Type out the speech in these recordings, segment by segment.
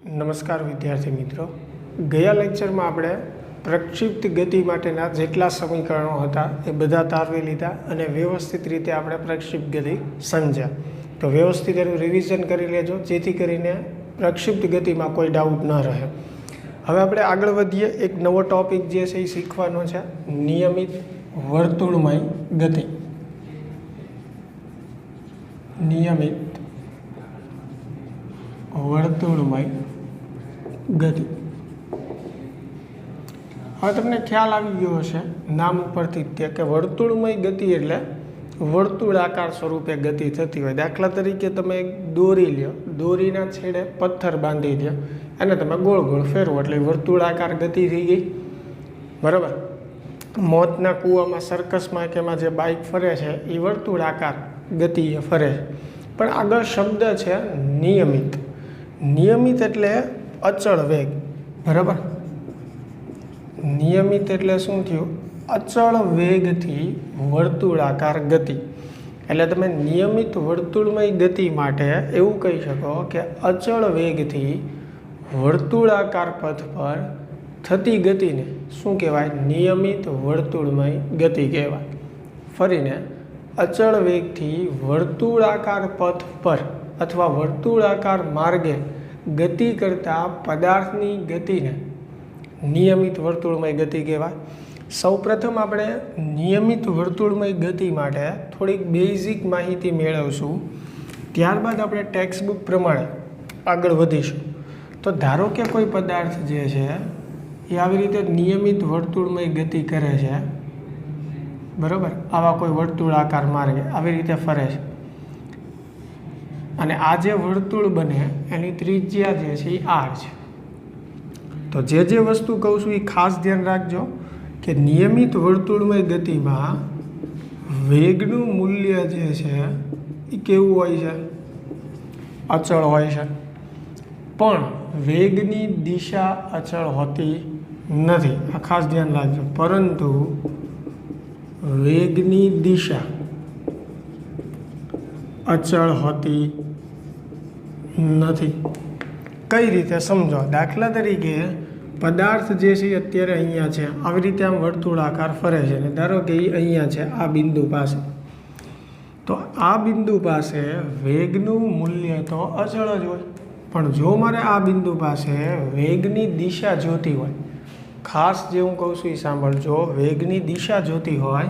નમસ્કાર વિદ્યાર્થી મિત્રો, ગયા લેક્ચરમાં આપણે પ્રક્ષિપ્ત ગતિ માટેના જેટલા સમીકરણો હતા એ બધા તારવી લીધા અને વ્યવસ્થિત રીતે આપણે પ્રક્ષિપ્ત ગતિ સમજ્યા. તો વ્યવસ્થિત એનું રિવિઝન કરી લેજો જેથી કરીને પ્રક્ષિપ્ત ગતિમાં કોઈ ડાઉટ ન રહે. હવે આપણે આગળ વધીએ. એક નવો ટોપિક જે છે એ શીખવાનો છે, નિયમિત વર્તુળમય ગતિ. નિયમિત વર્તુળમય ગતિ. હવે તમને ખ્યાલ આવી ગયો હશે નામ ઉપરથી જ કે વર્તુળમય ગતિ એટલે વર્તુળાકાર સ્વરૂપે ગતિ થતી હોય. દાખલા તરીકે તમે એક દોરી લ્યો, દોરીના છેડે પથ્થર બાંધી દો અને તમે ગોળ ગોળ ફેરવો એટલે વર્તુળાકાર ગતિ થઈ ગઈ. બરાબર. મોતના કૂવામાં સર્કસમાં કે એમાં જે બાઇક ફરે છે એ વર્તુળાકાર ગતિએ ફરે છે. પણ આગળ શબ્દ છે નિયમિત. નિયમિત એટલે અચળ વેગ. બરાબર. નિયમિત એટલે શું થયું? અચળ વેગથી વર્તુળાકાર ગતિ. એટલે તમે નિયમિત વર્તુળમય ગતિ માટે એવું કહી શકો કે અચળ વેગથી વર્તુળાકાર પથ પર થતી ગતિને શું કહેવાય? નિયમિત વર્તુળમય ગતિ કહેવાય. ફરીને, અચળ વેગથી વર્તુળાકાર પથ પર અથવા વર્તુળાકાર માર્ગે ગતિ કરતા પદાર્થની ગતિને નિયમિત વર્તુળમય ગતિ કહેવાય. સૌપ્રથમ આપણે નિયમિત વર્તુળમય ગતિ માટે થોડીક બેઝિક માહિતી મેળવશું, ત્યારબાદ આપણે ટેક્સ્ટ બુક પ્રમાણે આગળ વધીશું. તો ધારો કે કોઈ પદાર્થ જે છે એ આવી રીતે નિયમિત વર્તુળમય ગતિ કરે છે. બરાબર. આવા કોઈ વર્તુળાકાર માર્ગે આવી રીતે ફરે છે અને આ જે વર્તુળ બને એની ત્રિજ્યા જે છે એ r છે. તો જે વસ્તુ કહું છું એ ખાસ ધ્યાન રાખજો કે નિયમિત વર્તુળમય ગતિમાં વેગનું મૂલ્ય જે છે એ કેવું હોય છે? અચળ હોય છે. પણ વેગની દિશા અચળ હોતી નથી. આ ખાસ ધ્યાન રાખજો. પરંતુ વેગની દિશા અચળ હોતી નથી. કઈ રીતે સમજો? દાખલા તરીકે પદાર્થ જે છે અત્યારે અહીંયા છે, આવી રીતે આમ વર્તુળાકાર ફરે છે ને ધારો કે એ અહીંયા છે આ બિંદુ પાસે. તો આ બિંદુ પાસે વેગનું મૂલ્ય તો અચળ જ હોય. પણ જો મારે આ બિંદુ પાસે વેગની દિશા જોતી હોય, ખાસ જે હું કહું છું એ સાંભળજો, વેગની દિશા જોતી હોય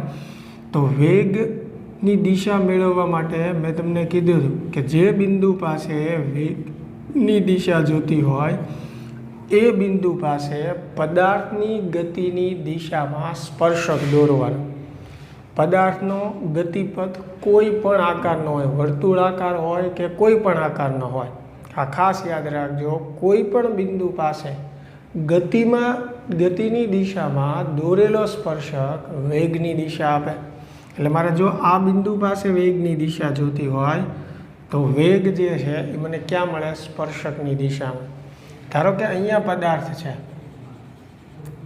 તો વેગની દિશા મેળવવા માટે મેં તમને કીધું હતું કે જે બિંદુ પાસે વેગની દિશા જોતી હોય એ બિંદુ પાસે પદાર્થની ગતિની દિશામાં સ્પર્શક દોરવાનો. પદાર્થનો ગતિપથ કોઈ પણ આકારનો હોય, વર્તુળાકાર હોય કે કોઈ પણ આકારનો હોય. આ ખાસ યાદ રાખજો. કોઈ પણ બિંદુ પાસે ગતિની દિશામાં દોરેલો સ્પર્શક વેગની દિશા આપે. એટલે મારે જો આ બિંદુ પાસે વેગની દિશા જોતી હોય તો વેગ જે છે એ મને ક્યાં મળે? સ્પર્શકની દિશામાં. ધારો કે અહીંયા પદાર્થ છે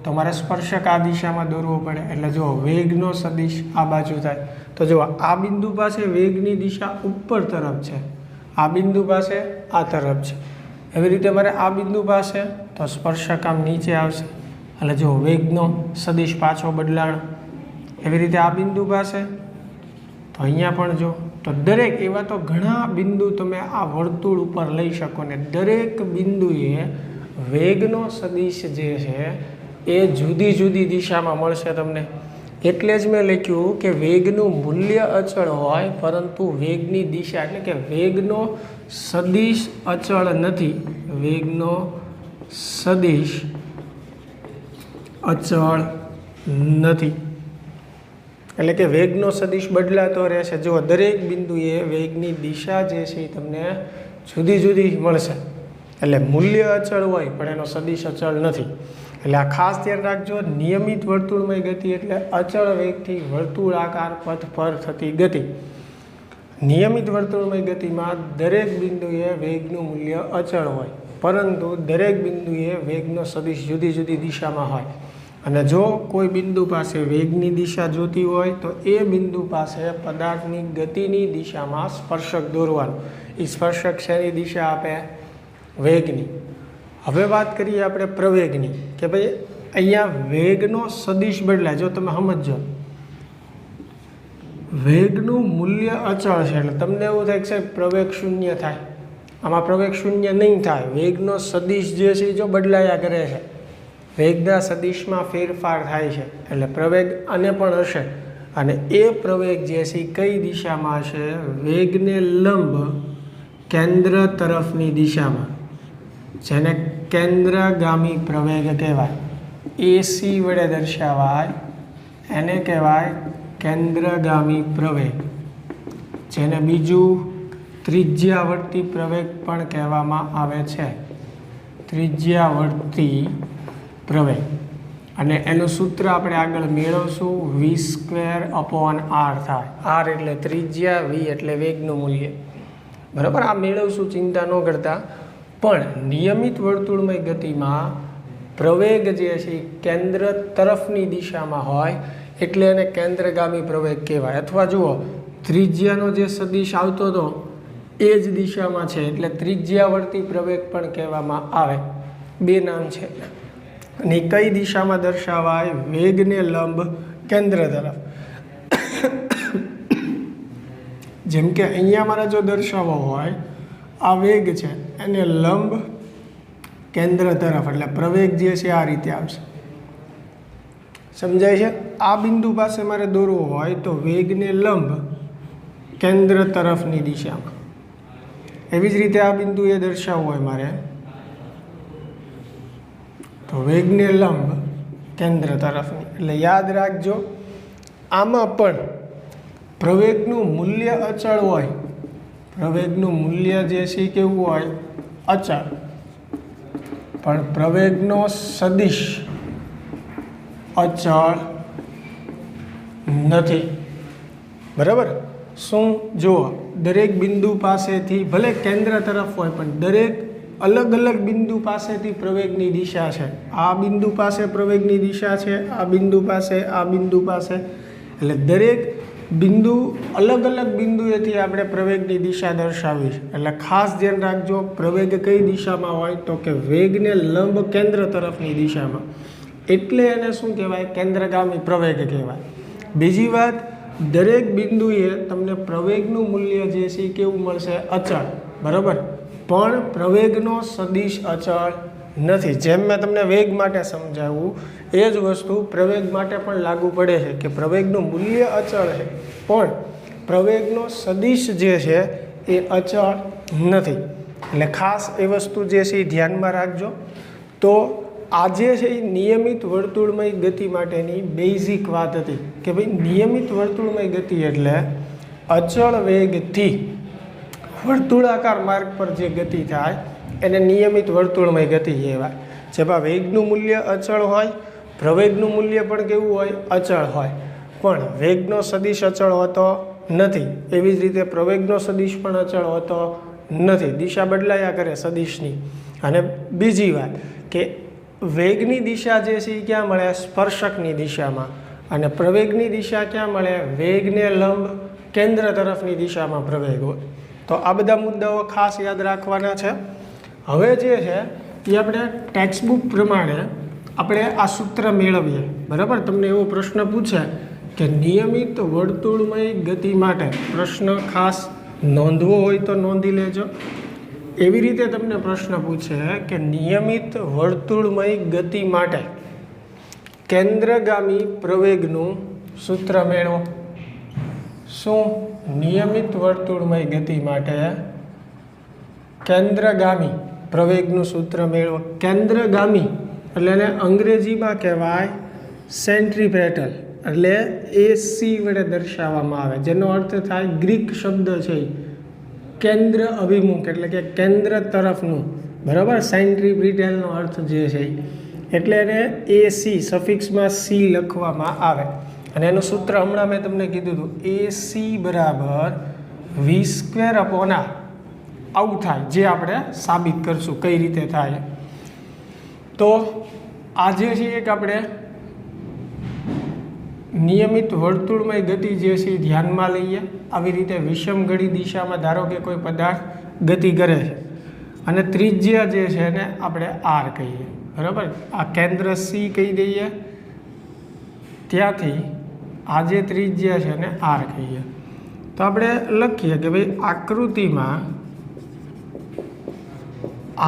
તો મારે સ્પર્શક આ દિશામાં દોરવો પડે. એટલે જો વેગનો સદિશ આ બાજુ થાય તો જો આ બિંદુ પાસે વેગની દિશા ઉપર તરફ છે, આ બિંદુ પાસે આ તરફ છે. એવી રીતે મારે આ બિંદુ પાસે તો સ્પર્શક આમ નીચે આવશે. એટલે જો વેગનો સદિશ પાછો બદલાણ. એવી રીતે આ બિંદુ પાસે તો અહીંયા પણ જો. તો દરેક એવા તો ઘણા બિંદુ તમે આ વર્તુળ ઉપર લઈ શકો ને દરેક બિંદુએ વેગનો સદિશ જે છે એ જુદી જુદી દિશામાં મળશે તમને. એટલે જ મેં લખ્યું કે વેગનું મૂલ્ય અચળ હોય પરંતુ વેગની દિશા એટલે કે વેગનો સદિશ અચળ નથી. વેગનો સદિશ અચળ નથી એટલે કે વેગનો સદિશ બદલાતો રહેશે. જો દરેક બિંદુએ વેગની દિશા જે છે એ તમને જુદી જુદી મળશે. એટલે મૂલ્ય અચળ હોય પણ એનો સદિશ અચળ નથી. એટલે આ ખાસ ધ્યાન રાખજો. નિયમિત વર્તુળમય ગતિ એટલે અચળ વેગથી વર્તુળાકાર પથ પર થતી ગતિ. નિયમિત વર્તુળમય ગતિમાં દરેક બિંદુએ વેગનું મૂલ્ય અચળ હોય પરંતુ દરેક બિંદુએ વેગનો સદિશ જુદી જુદી દિશામાં હોય. અને જો કોઈ બિંદુ પાસે વેગની દિશા જોતી હોય તો એ બિંદુ પાસે પદાર્થની ગતિની દિશામાં સ્પર્શક દોરવાનું. એ સ્પર્શક શેની દિશા આપે? વેગની. હવે વાત કરીએ આપણે પ્રવેગની કે ભાઈ અહીંયા વેગનો સદિશ બદલાય. જો તમે સમજો વેગનું મૂલ્ય અચળ છે એટલે તમને એવું થાય કે સાહેબ પ્રવેગ શૂન્ય થાય. આમાં પ્રવેગ શૂન્ય નહીં થાય. વેગનો સદિશ જે છે એ જો બદલાયા કરે છે, વેગના સદિશમાં ફેરફાર થાય છે એટલે પ્રવેગ આને પણ હશે. અને એ પ્રવેગ જે છે એ કઈ દિશામાં હશે? વેગને લંબ કેન્દ્ર તરફની દિશામાં, જેને કેન્દ્રગામી પ્રવેગ કહેવાય. એસી વડે દર્શાવાય એને કહેવાય કેન્દ્રગામી પ્રવેગ, જેને બીજું ત્રિજ્યાવર્તી પ્રવેગ પણ કહેવામાં આવે છે. ત્રિજ્યાવર્તી પ્રવેગ. અને એનું સૂત્ર આપણે આગળ મેળવશું. v²/r થાય. r એટલે ત્રિજ્યા, v એટલે વેગનું મૂલ્ય. બરાબર, આ મેળવશું, ચિંતા ન કરતા. પણ નિયમિત વર્તુળમય ગતિમાં પ્રવેગ જે છે એ કેન્દ્ર તરફની દિશામાં હોય એટલે એને કેન્દ્રગામી પ્રવેગ કહેવાય. અથવા જુઓ, ત્રિજ્યાનો જે સદિશ આવતો હતો એ જ દિશામાં છે એટલે ત્રિજ્યાવર્તી પ્રવેગ પણ કહેવામાં આવે. બે નામ છે. અને કઈ દિશામાં દર્શાવાય? વેગને લંબ કેન્દ્ર તરફ. જેમ કે અહીંયા મારે જો દર્શાવવો હોય, આ વેગ છે એને લંબ કેન્દ્ર તરફ, એટલે પ્રવેગ જે છે આ રીતે આવશે. સમજાય છે? આ બિંદુ પાસે મારે દોરવો હોય તો વેગને લંબ કેન્દ્ર તરફની દિશામાં. એવી જ રીતે આ બિંદુએ દર્શાવવું હોય મારે તો વેગને લંબ કેન્દ્ર તરફની. એટલે યાદ રાખજો, આમાં પણ પ્રવેગનું મૂલ્ય અચળ હોય. પ્રવેગનું મૂલ્ય જે છે કેવું હોય? અચળ. પણ પ્રવેગનો સદિશ અચળ નથી. બરાબર? શું? જુઓ, દરેક બિંદુ પાસેથી ભલે કેન્દ્ર તરફ હોય પણ દરેક અલગ અલગ બિંદુ પાસેથી પ્રવેગની દિશા છે. આ બિંદુ પાસે પ્રવેગની દિશા છે, આ બિંદુ પાસે, આ બિંદુ પાસે. એટલે દરેક બિંદુ અલગ અલગ બિંદુએથી આપણે પ્રવેગની દિશા દર્શાવી છે. એટલે ખાસ ધ્યાન રાખજો, પ્રવેગ કઈ દિશામાં હોય તો કે વેગને લંબ કેન્દ્ર તરફની દિશામાં. એટલે એને શું કહેવાય? કેન્દ્રગામી પ્રવેગ કહેવાય. બીજી વાત, દરેક બિંદુએ તમને પ્રવેગનું મૂલ્ય જે છે કેવું મળશે? અચળ. બરાબર? પણ પ્રવેગનો સદિશ અચળ નથી. જેમ મેં તમને વેગ માટે સમજાવ્યું એ જ વસ્તુ પ્રવેગ માટે પણ લાગુ પડે છે કે પ્રવેગનું મૂલ્ય અચળ છે પણ પ્રવેગનો સદિશ જે છે એ અચળ નથી. એટલે ખાસ એ વસ્તુ જે છે એ ધ્યાનમાં રાખજો. તો આજે છે એ નિયમિત વર્તુળમય ગતિ માટેની બેઝિક વાત હતી કે ભાઈ નિયમિત વર્તુળમય ગતિ એટલે અચળ વેગથી વર્તુળાકાર માર્ગ પર જે ગતિ થાય એને નિયમિત વર્તુળમય ગતિ કહેવાય. જેમાં વેગનું મૂલ્ય અચળ હોય, પ્રવેગનું મૂલ્ય પણ કેવું હોય? અચળ હોય. પણ વેગનો સદિશ અચળ હોતો નથી. એવી જ રીતે પ્રવેગનો સદિશ પણ અચળ હોતો નથી. દિશા બદલાયા કરે સદિશની. અને બીજી વાત કે વેગની દિશા જે છે એ ક્યાં મળે? સ્પર્શકની દિશામાં. અને પ્રવેગની દિશા ક્યાં મળે? વેગને લંબ કેન્દ્ર તરફની દિશામાં પ્રવેગ હોય. તો આ બધા મુદ્દાઓ ખાસ યાદ રાખવાના છે. હવે જે છે એ આપણે ટેક્સ્ટબુક પ્રમાણે આપણે આ સૂત્ર મેળવીએ. બરાબર? તમને એવો પ્રશ્ન પૂછે કે નિયમિત વર્તુળમય ગતિ માટે, પ્રશ્ન ખાસ નોંધવો હોય તો નોંધી લેજો. એવી રીતે તમને પ્રશ્ન પૂછે કે નિયમિત વર્તુળમય ગતિ માટે કેન્દ્રગામી પ્રવેગનું સૂત્ર મેળવો. શું? નિયમિત વર્તુળમય ગતિ માટે કેન્દ્રગામી પ્રવેગનું સૂત્ર મેળવો. કેન્દ્રગામી એટલે એને અંગ્રેજીમાં કહેવાય સેન્ટ્રીપેટલ. એટલે એસી વડે દર્શાવવામાં આવે, જેનો અર્થ થાય ગ્રીક શબ્દ છે કેન્દ્ર અભિમુખ એટલે કે કેન્દ્ર તરફનું. બરાબર? સેન્ટ્રીપેટલનો અર્થ જે છે એટલે એને એસી સફિક્સમાં સી લખવામાં આવે. અને એનું સૂત્ર હમણાં મેં તમને કીધું હતું, એસી બરાબર v²/r. આવું થાય, જે આપણે સાબિત કરશું કઈ રીતે થાય. તો આજે છે એક આપણે નિયમિત વર્તુળમય ગતિ જે છે ધ્યાનમાં લઈએ. આવી રીતે વિષમ ઘડી દિશામાં ધારો કે કોઈ પદાર્થ ગતિ કરે છે અને ત્રિજ્યા જે છે એને આપણે આર કહીએ, બરાબર. આ કેન્દ્ર સી કહી દઈએ, ત્યાંથી આ જે ત્રિજ્યા છે એને આર કહીએ. તો આપણે લખીએ કે ભાઈ આકૃતિમાં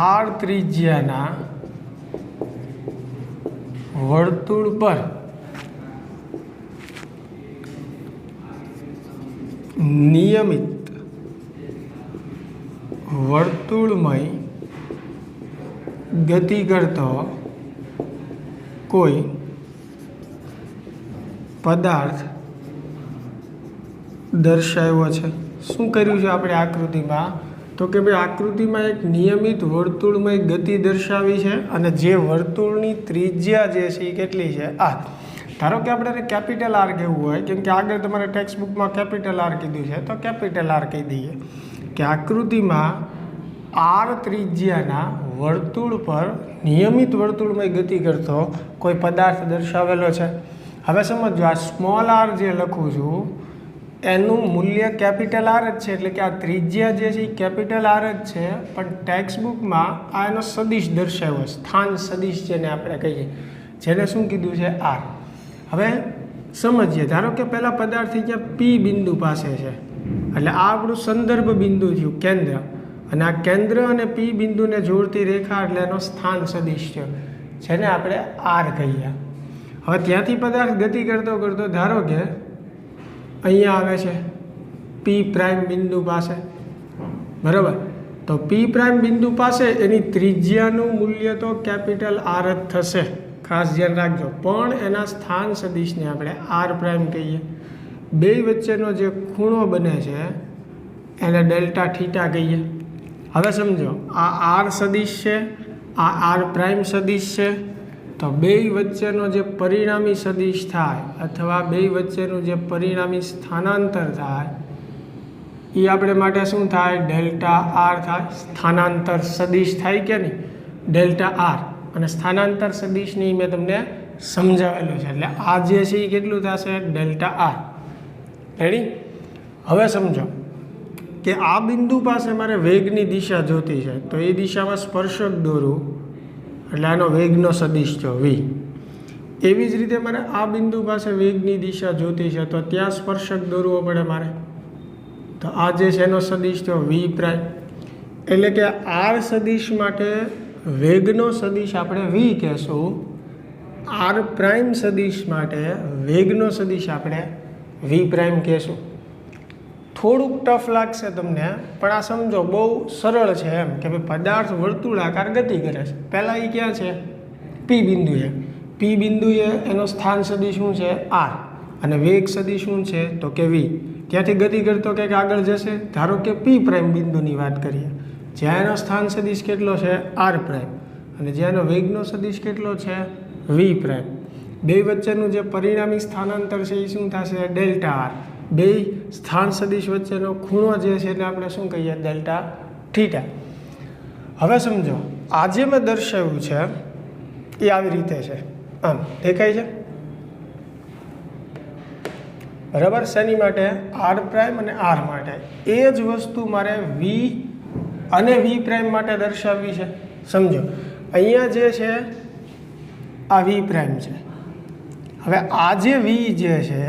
આર ત્રિજ્યાના વર્તુળ પર નિયમિત વર્તુળમય ગતિ કરતો કોઈ પદાર્થ દર્શાવ્યો છે. શું કર્યું છે આપણે આકૃતિમાં? તો કે ભાઈ આકૃતિમાં એક નિયમિત વર્તુળમય ગતિ દર્શાવી છે અને જે વર્તુળની ત્રિજ્યા જે છે એ કેટલી છે? આર. ધારો કે આપણે કેપિટલ આર કહેવું હોય, કેમ કે આગળ તમારે ટેક્સ્ટ બુકમાં કેપિટલ આર કીધું છે, તો કેપિટલ આર કહી દઈએ કે આકૃતિમાં આર ત્રિજ્યાના વર્તુળ પર નિયમિત વર્તુળમય ગતિ કરતો કોઈ પદાર્થ દર્શાવેલો છે. હવે સમજો, આ સ્મોલ આર જે લખું છું એનું મૂલ્ય કેપિટલ આર જ છે, એટલે કે આ ત્રિજ્યા જે છે એ કેપિટલ આર જ છે, પણ ટેક્સ્ટ બુકમાં આ એનો સદિશ દર્શાવ્યો, સ્થાન સદિશ જેને આપણે કહીએ, જેને શું કીધું છે? આર. હવે સમજીએ, ધારો કે પહેલાં પદાર્થ ત્યાં પી બિંદુ પાસે છે, એટલે આ આપણું સંદર્ભ બિંદુ થયું, કેન્દ્ર, અને આ કેન્દ્ર અને પી બિંદુને જોડતી રેખા એટલે એનો સ્થાન સદિશ છે, જેને આપણે આર કહીએ. હવે ત્યાંથી પદાર્થ ગતિ કરતો કરતો ધારો કે અહીંયા આવે છે પી પ્રાઇમ બિંદુ પાસે, બરાબર. તો પી પ્રાઇમ બિંદુ પાસે એની ત્રિજ્યાનું મૂલ્ય તો કેપિટલ આર જ થશે, ખાસ ધ્યાન રાખજો, પણ એના સ્થાન સદિશને આપણે આર પ્રાઇમ કહીએ. બે વચ્ચેનો જે ખૂણો બને છે એને ડેલ્ટા થીટા કહીએ. હવે સમજો, આ આર સદિશ છે, આ આર પ્રાઇમ સદિશ છે, તો બે વચ્ચેનો જે પરિણામી સદિશ થાય અથવા બે વચ્ચેનું જે પરિણામી સ્થાનાંતર થાય એ આપણે માટે શું થાય? ડેલ્ટા આર થાય. સ્થાનાંતર સદિશ થાય કે નહીં? Delta R. અને સ્થાનાંતર સદિશની મેં તમને સમજાવેલું છે, એટલે આ જે છે એ કેટલું થશે? Delta R. રેડી? હવે સમજો કે આ બિંદુ પાસે મારે વેગની દિશા જોતી છે, તો એ દિશામાં સ્પર્શક દોરું એટલે આનો વેગનો સદિશ થયો વી. એવી જ રીતે મારે આ બિંદુ પાસે વેગની દિશા જોતી છે, તો ત્યાં સ્પર્શક દોરવો પડે મારે, તો આ જે છે એનો સદિશ થયો વી પ્રાઇમ. એટલે કે આર સદિશ માટે વેગનો સદિશ આપણે વી કહેશું, આર પ્રાઇમ સદિશ માટે વેગનો સદિશ આપણે વી પ્રાઇમ કહેશું. થોડુંક ટફ લાગશે તમને, પણ આ સમજો બહુ સરળ છે એમ કે ભાઈ પદાર્થ વર્તુળાકાર ગતિ કરે છે. પહેલાં એ ક્યાં છે? પી બિંદુ છે. પી બિંદુએ એનો સ્થાન સદિશ શું છે? આર. અને વેગ સદિશ શું છે? તો કે વી. ત્યાંથી ગતિ કરતો કંઈક આગળ જશે. ધારો કે પી પ્રાઇમ બિંદુની વાત કરીએ, જ્યાં એનો સ્થાન સદિશ કેટલો છે? R prime. અને જ્યાં એનો વેગનો સદિશ કેટલો છે? V prime. બે વચ્ચેનું જે પરિણામી સ્થાનાંતર છે એ શું થશે? Delta R. બે સ્થાન સદિશ વચ્ચેનો ખૂણો જે છે એને આપણે શું કહીએ? Delta theta. હવે સમજો, આજે મેં દર્શાવ્યું છે એ આવી રીતે છે, આમ દેખાય છે, બરાબર. શેની માટે? આર પ્રાઇમ અને આર માટે. એ જ વસ્તુ મારે વી અને વી પ્રાઇમ માટે દર્શાવવી છે. સમજો, અહીંયા જે છે આ વી પ્રાઇમ છે. હવે આ જે વી જે છે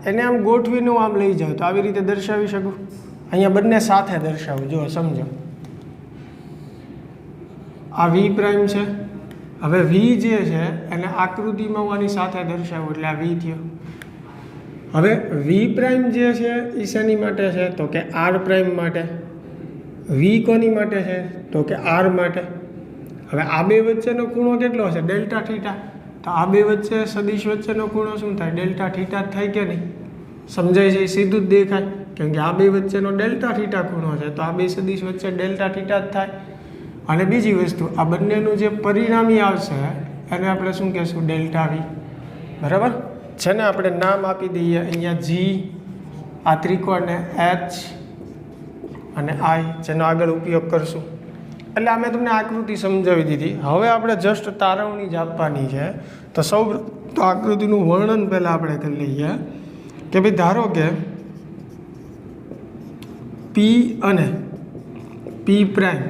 એને આમ ગોઠવીને હું આમ લઈ જાઉં તો આવી રીતે દર્શાવી શકું. અહીંયા બંને સાથે દર્શાવું. જો સમજો, આ વી પ્રાઇમ છે. હવે વી જે છે એને આકૃતિમાં હું આની સાથે દર્શાવું એટલે આ વી થયો. હવે વી પ્રાઇમ જે છે એ શેની માટે છે? તો કે આર પ્રાઇમ માટે. વી કોની માટે છે? તો કે આર માટે. હવે આ બે વચ્ચેનો ખૂણો કેટલો છે? Delta theta. તો આ બે વચ્ચે સદિશ વચ્ચેનો ખૂણો શું થાય? ડેલ્ટા થીટા થાય કે નહીં? સમજાય છે? સીધું જ દેખાય, કેમ કે આ બે વચ્ચેનો ડેલ્ટા થીટા ખૂણો છે, તો આ બે સદિશ વચ્ચે ડેલ્ટા થીટા જ થાય. અને બીજી વસ્તુ, આ બંનેનું જે પરિણામી આવશે એને આપણે શું કહેશું? Delta V. બરાબર છે ને? આપણે નામ આપી દઈએ અહીંયા જી, આ ત્રિકોણને એચ અને આઈ, જેનો આગળ ઉપયોગ કરશું. એટલે આ મેં તમને આકૃતિ સમજાવી દીધી. હવે આપણે જસ્ટ તારવણી જ આપવાની છે. તો સૌ તો આકૃતિનું વર્ણન પહેલાં આપણે કરી લઈએ કે ભાઈ ધારો કે પી અને પી પ્રાઇમ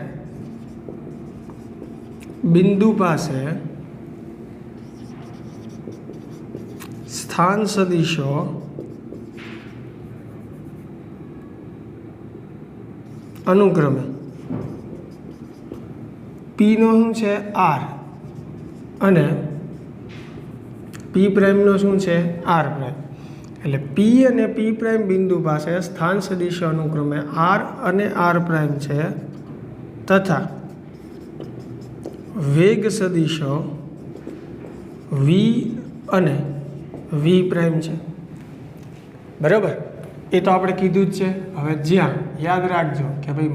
બિંદુ પાસે સ્થાન સદિશો અનુક્રમે પી નો શું છે આર અને પી પ્રાઇમનો શું છે આર પ્રાઇમ. એટલે પી અને પી પ્રાઇમ બિંદુ પાસે સ્થાન સદિશો અનુક્રમે આર અને આર પ્રાઇમ છે તથા વેગ સદિશો વી અને વી પ્રાઇમ છે. બરાબર, એ તો આપણે કીધું જ છે. હવે જ્યાં યાદ રાખજો કે ભાઈ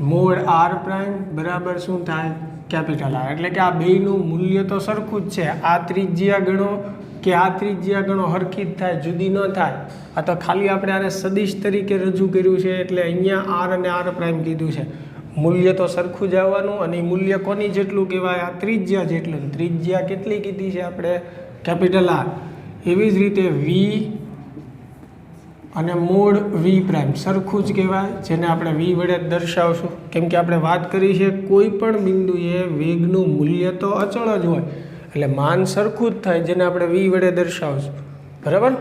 મોડ આર પ્રાઇમ બરાબર શું થાય કેપિટલ આર. એટલે કે આ બેયનું મૂલ્ય તો સરખું જ છે. આ ત્રિજ્યા ગણો કે આ ત્રિજ્યા ગણો હરખી જ થાય, જુદી ન થાય. આ તો ખાલી આપણે આને સદિશ તરીકે રજૂ કર્યું છે એટલે અહીંયા આર અને આર પ્રાઇમ કીધું છે. મૂલ્ય તો સરખું જ આવવાનું અને મૂલ્ય કોની જેટલું કહેવાય? આ ત્રિજ્યા જેટલું. ત્રિજ્યા કેટલી કીધી છે આપણે? Capital R. એવી જ રીતે વી અને મોડ વી પ્રાઇમ સરખું જ કહેવાય, જેને આપણે વી વડે દર્શાવશું. કેમ કે આપણે વાત કરી છે કોઈ પણ બિંદુએ વેગનું મૂલ્ય તો અચળ જ હોય, એટલે માન સરખું જ થાય, જેને આપણે વી વડે દર્શાવશું. બરાબર,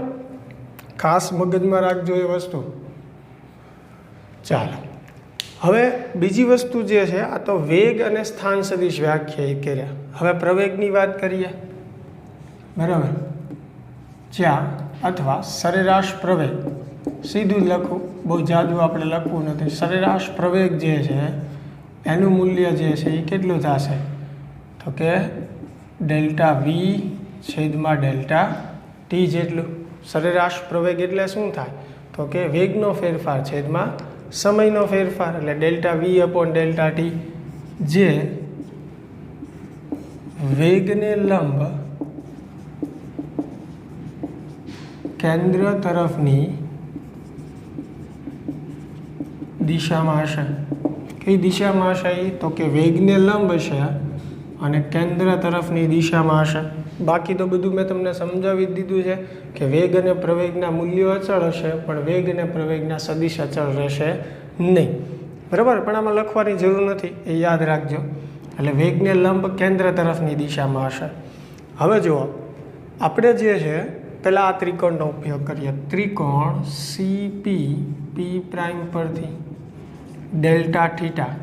ખાસ મગજમાં રાખજો એ વસ્તુ. ચાલો, હવે બીજી વસ્તુ જે છે, આ તો વેગ અને સ્થાન સદિશ વ્યાખ્યાયિત કર્યા. હવે પ્રવેગની વાત કરીએ. બરાબર, જ્યાં અથવા સરેરાશ પ્રવેગ, સીધું જ લખું, બહુ જાજુ આપણે લખવું નથી. સરેરાશ પ્રવેગ જે છે એનું મૂલ્ય જે છે એ કેટલું થશે? તો કે ડેલ્ટા વી છેદમાં ડેલ્ટા ટી જેટલું. સરેરાશ પ્રવેગ એટલે શું થાય? તો કે વેગનો ફેરફાર છેદમાં સમયનો ફેરફાર, એટલે delta V upon delta T, જે વેગને લંબ કેન્દ્ર તરફની દિશામાં હશે. કઈ દિશામાં હશે? તો કે વેગને લંબ હશે અને કેન્દ્ર તરફની દિશામાં હશે. બાકી તો બધું મેં તમને સમજાવી દીધું છે કે વેગ અને પ્રવેગના મૂલ્યો અચળ હશે, પણ વેગ અને પ્રવેગના સદિશ અચળ રહેશે નહીં. બરાબર, પણ આમાં લખવાની જરૂર નથી, એ યાદ રાખજો. એટલે વેગને લંબ કેન્દ્ર તરફની દિશામાં હશે. હવે જુઓ, આપણે જે છે પહેલાં આ ત્રિકોણનો ઉપયોગ કરીએ. ત્રિકોણ સીપી પી પ્રાઇમ પરથી ડેલ્ટા થીટા.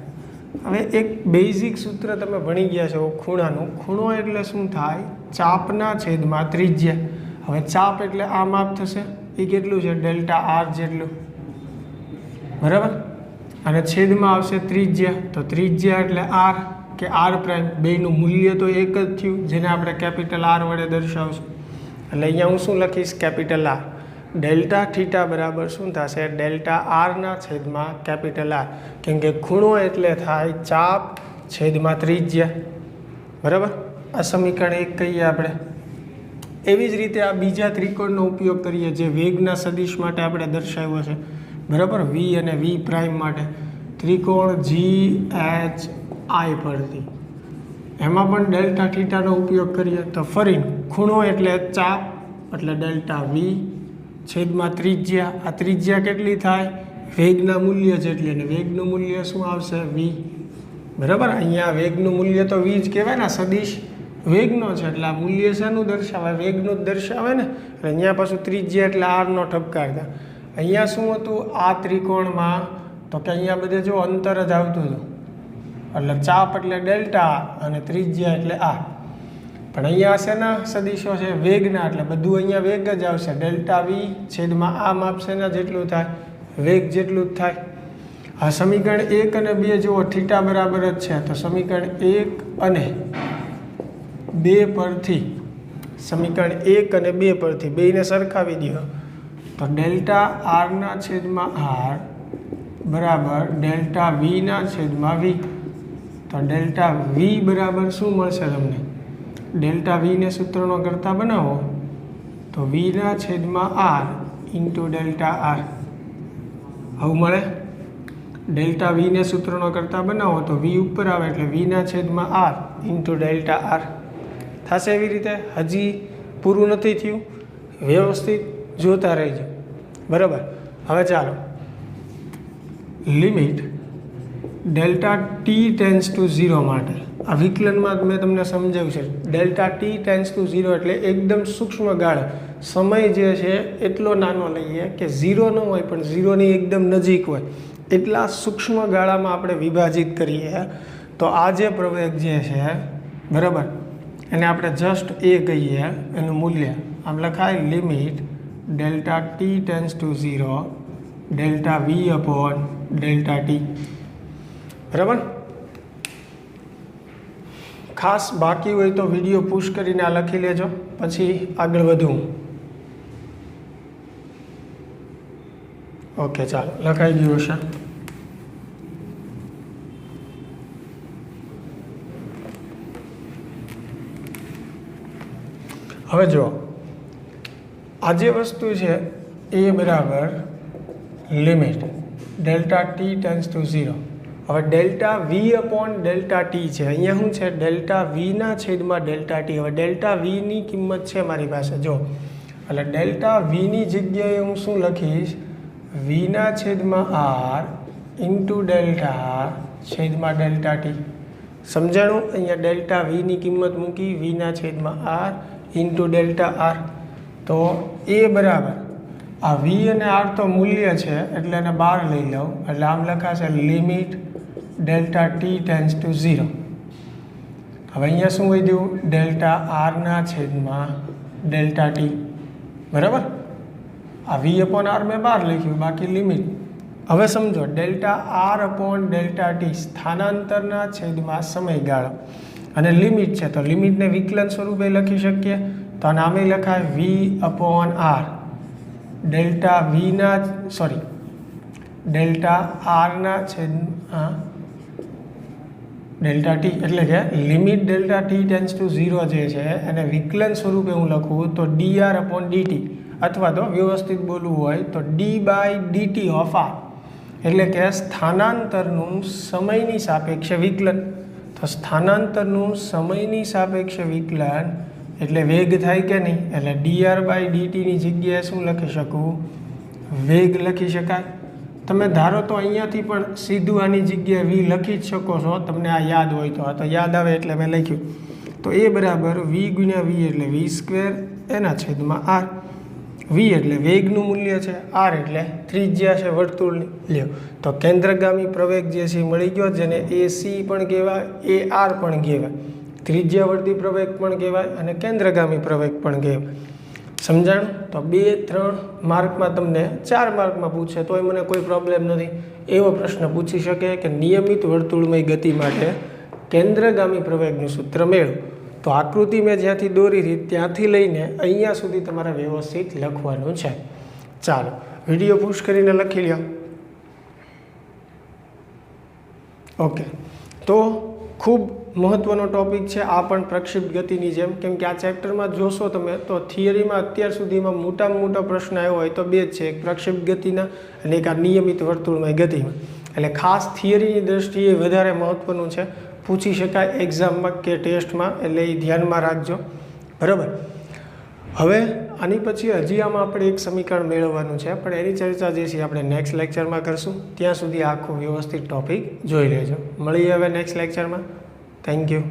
હવે એક બેઝિક સૂત્ર તમે ભણી ગયા છો ખૂણાનું. ખૂણો એટલે શું થાય? ચાપના છેદમાં ત્રિજ્યા. હવે ચાપ એટલે આ માપ થશે, એ કેટલું છે? ડેલ્ટા આર જેટલું. બરાબર, અને છેદમાં આવશે ત્રિજ્યા. તો ત્રિજ્યા એટલે આર કે આર પ્રાઇમ, બેયનું મૂલ્ય તો એક જ થયું, જેને આપણે કેપિટલ આર વડે દર્શાવશું. એટલે અહીંયા હું શું લખીશ? Capital R. ડેલ્ટા થીટા બરાબર શું થશે? ડેલ્ટા આરના છેદમાં કેપિટલ આર. કેમ કે ખૂણો એટલે થાય ચાપ છેદમાં ત્રિજ્યા. બરાબર, આ સમીકરણ 1 કહીએ આપણે. એવી જ રીતે આ બીજા ત્રિકોણનો ઉપયોગ કરીએ, જે વેગના સદિશ માટે આપણે દર્શાવ્યો છે. બરાબર, વી અને વી પ્રાઇમ માટે. ત્રિકોણ જી એચ આઈ પરથી એમાં પણ ડેલ્ટા થીટાનો ઉપયોગ કરીએ. તો ફરી ખૂણો એટલે ચાપ, એટલે ડેલ્ટા વી છેદમાં ત્રિજ્યા. આ ત્રિજ્યા કેટલી થાય? વેગના મૂલ્ય જેટલી, અને વેગનું મૂલ્ય શું આવશે? વી. બરાબર, અહીંયા વેગનું મૂલ્ય તો વી જ કહેવાય ને, સદિશ વેગનો છે, એટલે આ મૂલ્ય શેનું દર્શાવે? વેગનું જ દર્શાવે ને. એટલે અહીંયા પાછું ત્રિજ્યા એટલે આરનો ઠપકાર થાય. અહીંયા શું હતું આ ત્રિકોણમાં? તો કે અહીંયા બધે જો અંતર જ આવતું હતું, એટલે ચાપ એટલે ડેલ્ટા અને ત્રિજ્યા એટલે આ. પણ અહીંયા શેના સદિશો છે? વેગના, એટલે બધું અહીંયા વેગ જ આવશે. ડેલ્ટા વી છેદમાં આ માપ શેના જેટલું થાય? વેગ જેટલું જ થાય. આ સમીકરણ 1 અને 2 જુઓ, થીટા બરાબર જ છે. તો સમીકરણ 1 અને 2 પરથી, સમીકરણ 1 અને 2 પરથી બેયને સરખાવી દો. તો ડેલ્ટા આરના છેદમાં આર બરાબર ડેલ્ટા વીના છેદમાં વી. તો ડેલ્ટા વી બરાબર શું મળશે તમને? ડેલ્ટા વીને સૂત્રનો કરતા બનાવો તો વીના છેદમાં આર ઇન્ટુ ડેલ્ટા આર આવું મળે. ડેલ્ટા વીને સૂત્રનો કરતા બનાવો તો વી ઉપર આવે, એટલે વીના છેદમાં આર ઇન્ટુ ડેલ્ટા આર થશે. એવી રીતે હજી પૂરું નથી થયું, વ્યવસ્થિત જોતા રહેજો. બરાબર, હવે ચાલો limit delta T tends to 0 માટે આ વિકલનમાં મેં તમને સમજાવ્યું છે. ડેલ્ટા ટી ટેન્સ ટુ 0 એટલે એકદમ સૂક્ષ્મ ગાળા, સમય જે છે એટલો નાનો લઈએ કે 0 ન હોય પણ 0ની એકદમ નજીક હોય, એટલા સૂક્ષ્મ ગાળામાં આપણે વિભાજિત કરીએ તો આ જે પ્રવેગ જે છે બરાબર એને આપણે જસ્ટ એ કહીએ, એનું મૂલ્ય આમ લખાય limit delta T tends to 0 delta V upon delta T. બરાબર. ખાસ બાકી હોય તો વિડીયો પુશ કરીને આ લખી લેજો, પછી આગળ વધું. ઓકે ચાલો, લખાઈ ગયું હશે. હવે જો આ જે વસ્તુ છે એ બરાબર limit delta T tends to 0. હવે delta V upon delta T છે, અહીંયા શું છે ડેલ્ટા વીના છેદમાં ડેલ્ટા ટી. હવે ડેલ્ટા વીની કિંમત છે મારી પાસે જો, એટલે ડેલ્ટા વીની જગ્યાએ હું શું લખીશ, વીના છેદમાં આર ઇન્ટુ ડેલ્ટા છેદમાં ડેલ્ટા ટી. સમજાણું? અહીંયા ડેલ્ટા વીની કિંમત મૂકી વીના છેદમાં આર ઇન્ટુ ડેલ્ટા આર. તો એ બરાબર આ વી અને આર તો મૂલ્ય છે એટલે એને બહાર લઈ લઉં, એટલે આમ લખાશે limit delta T tends to 0. હવે અહીંયા શું વધ્યું, ડેલ્ટા આરના છેદમાં ડેલ્ટા ટી. બરાબર. આ વી અપોન આર મેં બહાર લખ્યું, બાકી લિમિટ. હવે સમજો delta R upon delta T સ્થાનાંતરના છેદમાં સમયગાળો અને લિમિટ છે, તો લિમિટને વિકલન સ્વરૂપે લખી શકીએ. તો નામે લખાય વી અપોન આર ડેલ્ટા વીના ડેલ્ટા આરના છેદમાં ડેલ્ટા ટી, એટલે કે limit delta T tends to 0 જે છે એને વિકલન સ્વરૂપે હું લખું તો ડી આર અપોન ડીટી, અથવા તો વ્યવસ્થિત બોલવું હોય તો D by DT of R, એટલે કે સ્થાનાંતરનું સમયની સાપેક્ષે વિકલન. તો સ્થાનાંતરનું સમયની સાપેક્ષે વિકલન એટલે વેગ થાય કે નહીં, એટલે ડી આર બાય ડીટીની જગ્યાએ શું લખી શકું, વેગ લખી શકાય. તમે ધારો તો અહીંયાથી પણ સીધું આની જગ્યાએ વી લખી જ શકો છો, તમને આ યાદ હોય તો. આ તો યાદ આવે એટલે મેં લખ્યું. તો એ બરાબર વી ગુણ્યા વી એટલે વી સ્ક્વેર એના છેદમાં આર. વી એટલે વેગનું મૂલ્ય છે, આર એટલે ત્રિજ્યા છે વર્તુળની. લ્યો તો કેન્દ્રગામી પ્રવેગ જે છે મળી ગયો, જેને એ સી પણ કહેવાય, એ આર પણ કહેવાય, ત્રિજ્યાવર્તી પ્રવેગ પણ કહેવાય અને કેન્દ્રગામી પ્રવેગ પણ કહેવાય. સમજાણું? તો 2-3 માર્કમાં તમને 4 માર્કમાં પૂછે તોય મને કોઈ પ્રોબ્લેમ નથી. એવો પ્રશ્ન પૂછી શકે કે નિયમિત વર્તુળમય ગતિ માટે કેન્દ્રગામી પ્રવેગનું સૂત્ર મેળવો. તો આકૃતિ મેં જ્યાંથી દોરી હતી ત્યાંથી લઈને અહીંયા સુધી તમારે વ્યવસ્થિત લખવાનું છે. ચાલો વિડીયો પુશ કરીને લખી લ્યો. ઓકે, તો ખૂબ મહત્ત્વનો ટૉપિક છે આ પણ પ્રક્ષિપ્ત ગતિની જેમ, કેમ કે આ ચેપ્ટરમાં જોશો તમે તો થિયરીમાં અત્યાર સુધીમાં મોટામાં મોટો પ્રશ્ન આવ્યો હોય તો 2 જ છે, એક પ્રક્ષિપ્ત ગતિના અને એક આ નિયમિત વર્તુળમય ગતિમાં. એટલે ખાસ થિયરીની દ્રષ્ટિએ વધારે મહત્ત્વનું છે, પૂછી શકાય એક્ઝામમાં કે ટેસ્ટમાં, એટલે એ ધ્યાનમાં રાખજો. બરાબર. હવે આની પછી હજી આમાં આપણે એક સમીકરણ મેળવવાનું છે, પણ એની ચર્ચા જે છે આપણે નેક્સ્ટ લેક્ચરમાં કરશું. ત્યાં સુધી આખું વ્યવસ્થિત ટૉપિક જોઈ લેજો. મળીએ હવે નેક્સ્ટ લેક્ચરમાં. Thank you.